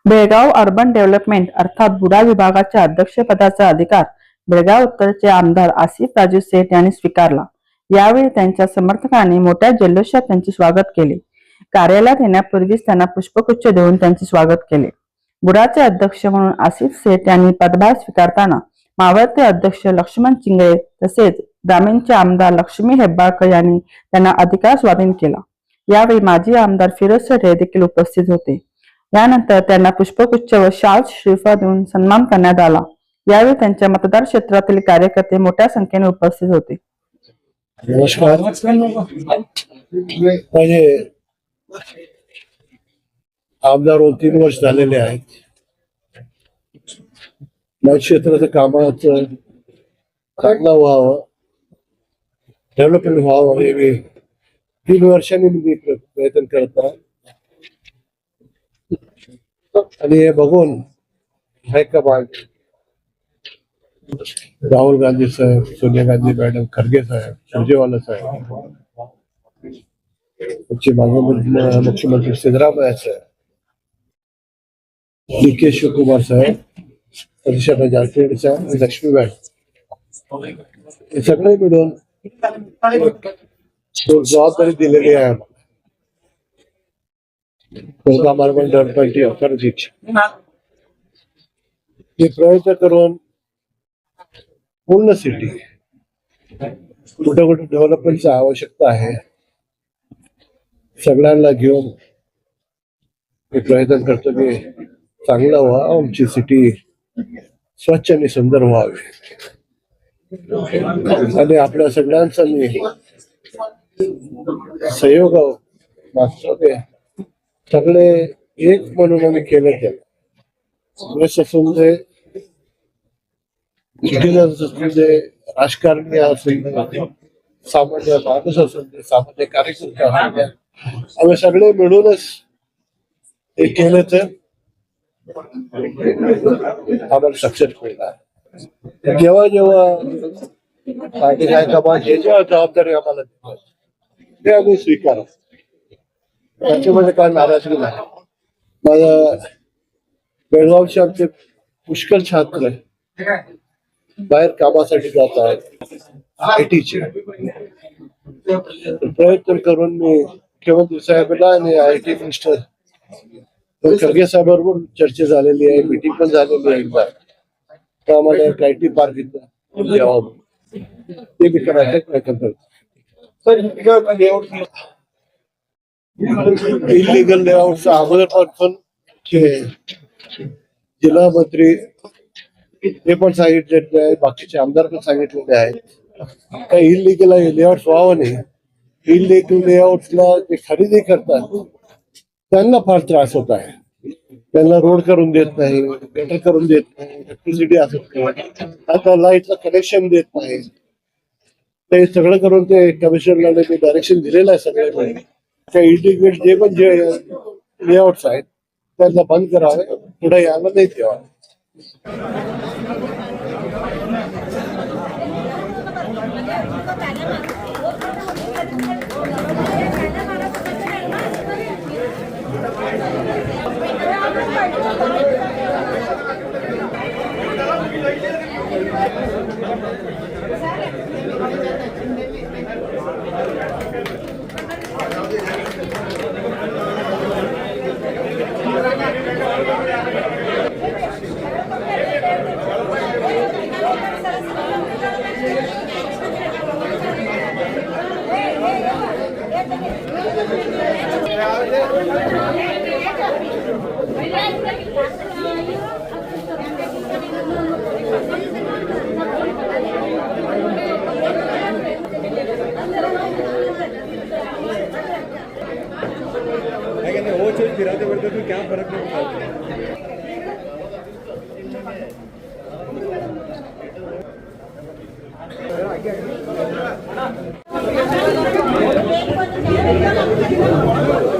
Belgaum urban development अर्थात बुडा विभागाच्या अध्यक्षपदाचा अधिकार बेळगाव उत्तरचे आमदार आसिफ राजू सेठ यांनी स्वीकारला। यावेळी त्यांच्या समर्थकांनी मोठ्या जल्लोषात त्यांचे स्वागत केले। कार्यालयात येण्यापूर्वीच त्यांना पुष्पगुच्छ देऊन त्यांचे स्वागत केले। बुडाचे अध्यक्ष म्हणून आसिफ सेठ यांनी पदभार स्वीकारताना मावळते अध्यक्ष लक्ष्मण चिंगळे तसेच ग्रामीणचे आमदार लक्ष्मी हेब्बाळकर यांनी त्यांना अधिकार स्वाधीन केला। यावेळी माजी आमदार फिरोज सेठ हे देखील उपस्थित होते। यानंतर त्यांना पुष्पगुच्छ व शाल श्रीफळ देऊन सन्मान करण्यात आला। यावेळी त्यांच्या मतदार क्षेत्रातील कार्यकर्ते मोठ्या संख्येने उपस्थित होते। नमस्कार। माझे आमदार 3 वर्ष झालेले आहेत। माझ्या क्षेत्राचं कामाचं चांगलं व्हावं, डेव्हलपमेंट व्हावं हे मी 3 वर्षांनी मी प्रयत्न करत आहे आणि हे बघून हायकमांड राहुल गांधी साहेब, सोनिया गांधी मॅडम, खरगे साहेब, सुरजेवाला साहेब, मुख्यमंत्री सिद्धरामय्या साहेब, DK शिवकुमार साहेब, सतीश जारकिहोली साहेब, लक्ष्मीबाई हे सगळे मिळून जबाबदारी दिलेली आहे। अर्बन डेव्हलपमेंट अथॉरिटीची हे प्रयत्न करून पूर्ण सिटी कुठे कुठे डेव्हलपमेंटची आवश्यकता आहे सगळ्यांना घेऊन मी प्रयत्न करतो की चांगला व्हावं, आमची सिटी स्वच्छ आणि सुंदर व्हावी आणि आपल्या सगळ्यांचा मी सहयोग मागतो ते सगळे एक म्हणून आम्ही केलं त्याला असून दे, सिटीजन्स असून दे, राजकारणी असून दे, सामान्य माणूस असून दे, सामान्य कार्यकर्ते असून दे, आम्ही सगळे मिळूनच हे केलं तर आम्हाला सक्सेस मिळणार। जेव्हा जेव्हा पार्टी हायकमांड हे जेव्हा जबाबदारी आम्हाला देतात ते आम्ही स्वीकार त्याच्यामध्ये काय नाराजगी नाही। माझा बेळगावचे आमचे पुष्कळ छात्र बाहेर कामासाठी जात आहेत IT चे प्रयत्न करून मी मुख्यमंत्री साहेबांना आणि IT मिनिस्टर खरगे साहेबांबरोबर चर्चा झालेली आहे, मीटिंग पण झालेली आहे एकदा, तर आम्हाला एक IT पार्क इथं द्यावं ते मी करायचा प्रयत्न करतो। इलिगल लेआउटचा अगोदरपासून जिल्हा मंत्री ते पण सांगितलेले आहे, बाकीचे आमदार पण सांगितलेले आहेत काही इलिगल लेआउट व्हावं नाही। इलिगल लेआउटला जे खरेदी करतात त्यांना फार त्रास होत आहे, त्यांना रोड करून देत नाही, गटर करून देत नाही, इलेक्ट्रिसिटी असत नाही, आता लाईटचं कनेक्शन देत नाही, ते सगळं करून ते कमिशनरला मी डायरेक्शन दिलेलं आहे सगळे त्या इलिगल जे पण जे लेआउट्स आहेत त्यांना बंद करावे, पुढे यायला नाही द्यावं। वो चीज गिराते बढ़ते तो क्या फर्क नहीं पड़ता। Thank you.